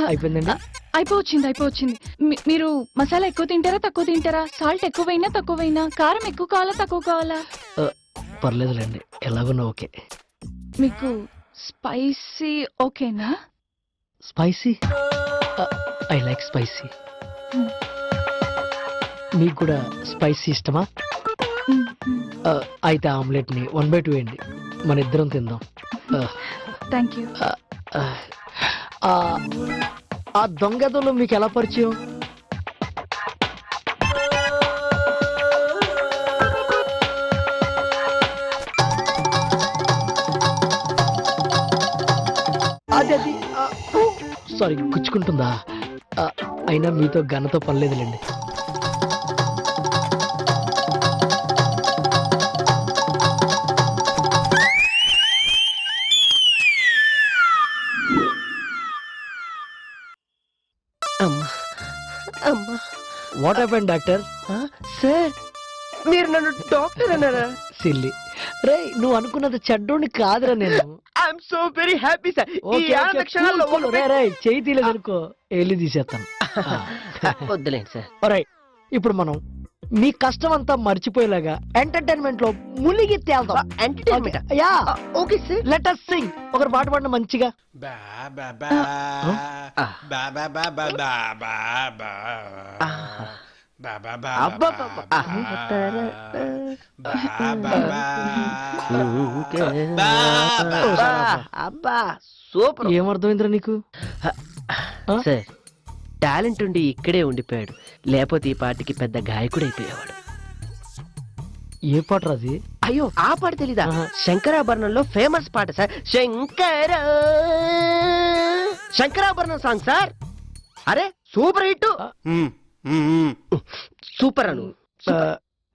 అయిపోయిందండి. అయిపోవచ్చింది. మీరు మసాలా ఎక్కువ తింటారా తక్కువ తింటారా? సాల్ట్ ఎక్కువైనా తక్కువైనా? కారం ఎక్కువ కావాలా తక్కువ కావాలా? పర్లేదులేండి, ఎలాగున్నా ఓకే. మీకు స్పైసీ ఓకేనా? స్పైసీ? I like spicy. మీకు కూడా స్పైసీ ఇష్టమా? అయితే ఆమ్లెట్ ని 1/2 వేయండి, మన ఇద్దరం తిందాం. Thank you. ఆ దొంగదలు మీకు ఎలా పరిచయం? అది సారీ, గుచ్చుకుంటుందా? అయినా మీతో గన్నతో పనిలేదులేండి. What happened doctor? సార్ మీరు నన్ను డాక్టర్ అన్నారా? సిల్లి రే, నువ్వు అనుకున్నది చెడ్డోని కాదురా నేను. I'm so very happy sir. ఈ ఆనంద క్షణాల్లో చెయ్యి తీయలేదు అనుకో, వెళ్ళి తీసేస్తాను. వద్దులేండి సార్. రైట్, ఇప్పుడు మనం మీ కష్టం అంతా మర్చిపోయేలాగా ఎంటర్టైన్మెంట్ లో మునిగి తేల్దాం. Entertainment? Yeah, okay sir. Let us sing. ఒకరు పాట పాడిన మంచిగా. అబ్బా సూపర్. ఏమర్థమైందిరా నీకు? సార్ టాలెంట్ ఉండి ఇక్కడే ఉండిపోయాడు, లేకపోతే ఈ పాటికి పెద్ద గాయకుడైపోయేవాడు. ఏ పాట రాది? అయ్యో ఆ పాట తెలీదా? శంకరాభరణంలో ఫేమస్ పాట సార్. Shankarabharanam song sir. అరే సూపర్ హిట్. సూపర్ అను.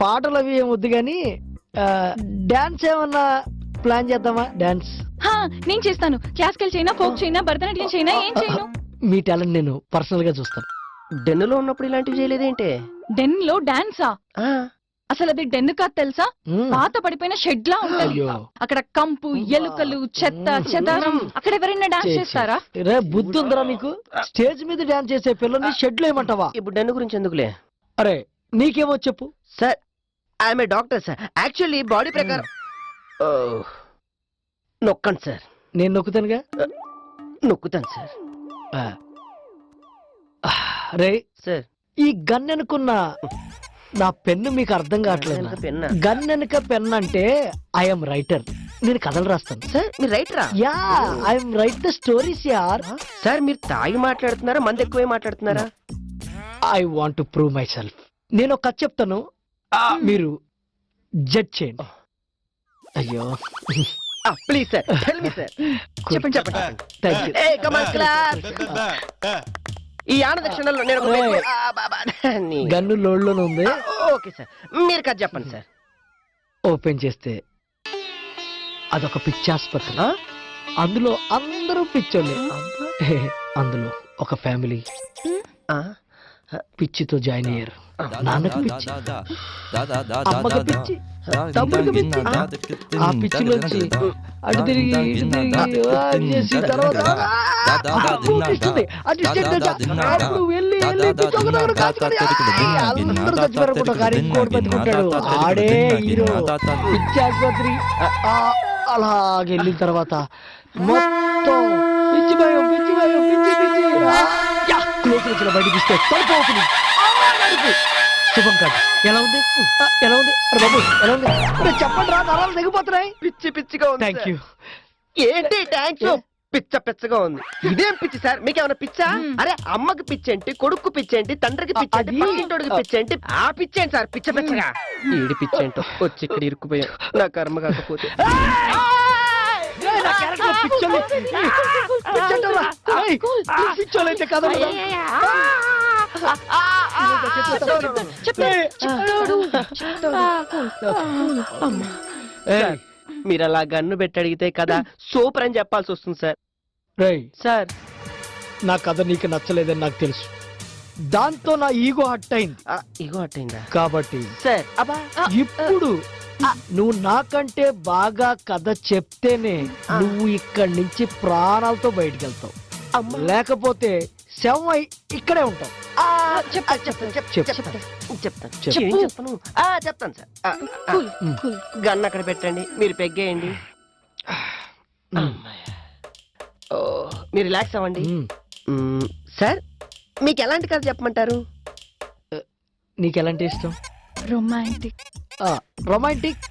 పాటలు అవి ఏం వద్దు గాని డాన్స్ ఏమన్నా ప్లాన్ చేద్దామా? డాన్స్ నేను చేస్తాను. Classical China, folk China, Bharatanatyam China, ఏం చేయను. మీ టాలెంట్ నేను పర్సనల్ గా చూస్తాను. డెన్నులో ఉన్నప్పుడు ఇలాంటివి చేయలేదేంటి? డెన్ లో డాన్సా? అసలు అది డెన్ కాదు తెలుసా, పాత పడిపోయిన షెడ్ లా ఉంటుంది. అక్కడ కంపు, ఎలుకలు, చెత్త చెదారం. అక్కడ ఎవరైనా డాన్స్ చేస్తారా? రే బుద్ధి ఉందరా నీకు? స్టేజ్ మీద డాన్స్ చేసే పిల్లల్ని షెడ్ లో ఏమంటావా? ఇప్పుడు డెన్ను గురించి ఎందుకులే. అరే నీకేమో చెప్పు. Sir I'm a doctor sir. Actually body ప్రకారం నొక్కండి సార్. నేను నొక్కుతానుగా. నొక్కుతాను సార్. రే సార్, ఈ గన్ అనుకున్న నా పెన్ను మీకు అర్థం కావట్లేదు. గన్ వెనక పెన్ అంటే ఐఎమ్ రైటర్, నేను కథలు రాస్తాను. సార్ మీరు రైటరా? Yeah, I'm write the stories యార్. సార్ మీరు తాగి మాట్లాడుతున్నారా, మంది ఎక్కువే మాట్లాడుతున్నారా? I want to prove myself. నేను ఒక కథ చెప్తాను, మీరు జడ్జ్ చేయండి. అయ్యో please sir, tell me sir. చెప్పండి చెప్పండి. Thank you. ఏ కమ్ ఆన్ క్లాస్. ఈ ఆనంద క్షణంలో నేను గన్ను లోడ్లోనే ఉంది. ఓకే సార్, మీరు కథ చెప్పండి సార్. ఓపెన్ చేస్తే అదొక పిచ్చి ఆసుపత్రి. అందులో అందరూ పిచ్చోళ్ళే. అందులో ఒక ఫ్యామిలీ పిచ్చితో జాయిన్ అయ్యారు. నాన్నకు పిచ్చి, అమ్మకి పిచ్చి, తమ్ముడికి పిచ్చి. ఆ పిచ్చిలోంచి అటు తిరిగి ఇటు తిరిగి చేసి తర్వాత ఆడే హీరో. పిచ్చి ఆసుపత్రి అలాగెళ్ళిన తర్వాత మొత్తం పిచ్చి భయం, పిచ్చి భయం, పిచ్చి పిచ్చి. క్లోజ్ వచ్చిన బయటికి ఇస్తే తలుపు అవుతుంది. శుభం కాదు. ఎలా ఉంది? ఎలా ఉంది? అరే బాబు ఎలా ఉంది? చెప్పండి రా, నరాలు తెగిపోతున్నాయి. పిచ్చి పిచ్చిగా ఉంది. Thank you. ఏంటి థ్యాంక్స్? పిచ్చ పిచ్చగా ఉంది. ఇదేం పిచ్చి సార్? మీకేమైనా పిచ్చా? అరే అమ్మకి పిచ్చేంటి, కొడుకు పిచ్చేంటి, తండ్రికి పిచ్చేంటి, పక్కింటోడికి పిచ్చేంటి, ఆ పిచ్చేంటి సార్ పిచ్చ పిచ్చగా. ఈడి పిచ్చేంటో వచ్చి ఇక్కడ ఇరుక్కుపోయా. నా కర్మ కాకపోతే. పిచ్చోళ్ళైతే కదా మీరు అలా గన్ను పెట్టి అడిగితే కదా సూపర్ అని చెప్పాల్సి వస్తుంది సార్. సార్ నా కథ నీకు నచ్చలేదని నాకు తెలుసు, దాంతో నా ఈగో హట్ అయింది. ఈగో హట్ అయిందా? కాబట్టి సార్ అబ్బా ఇప్పుడు నువ్వు నాకంటే బాగా కథ చెప్తేనే నువ్వు ఇక్కడి నుంచి ప్రాణాలతో బయటికి వెళ్తావు. లేకపోతే శవం అయి ఇక్కడే ఉంటావు. చెప్తాను చెప్పు. ఏం చెప్పను? చెప్తాను సార్. గన్ అక్కడ పెట్టండి, మీరు పెగ్గేయండి. ఓ, మీరు రిలాక్స్ అవ్వండి. సార్ మీకు ఎలాంటి కథ చెప్పమంటారు? నీకు ఎలాంటి ఇష్టం? Romantic. Romantic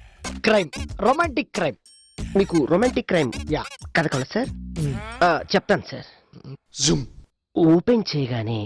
crime. Romantic crime. మీకు రొమాంటిక్ క్రైమ్ యా కథ కావాలి సార్? చెప్తాను సార్. ఓపెన్ చేయగానే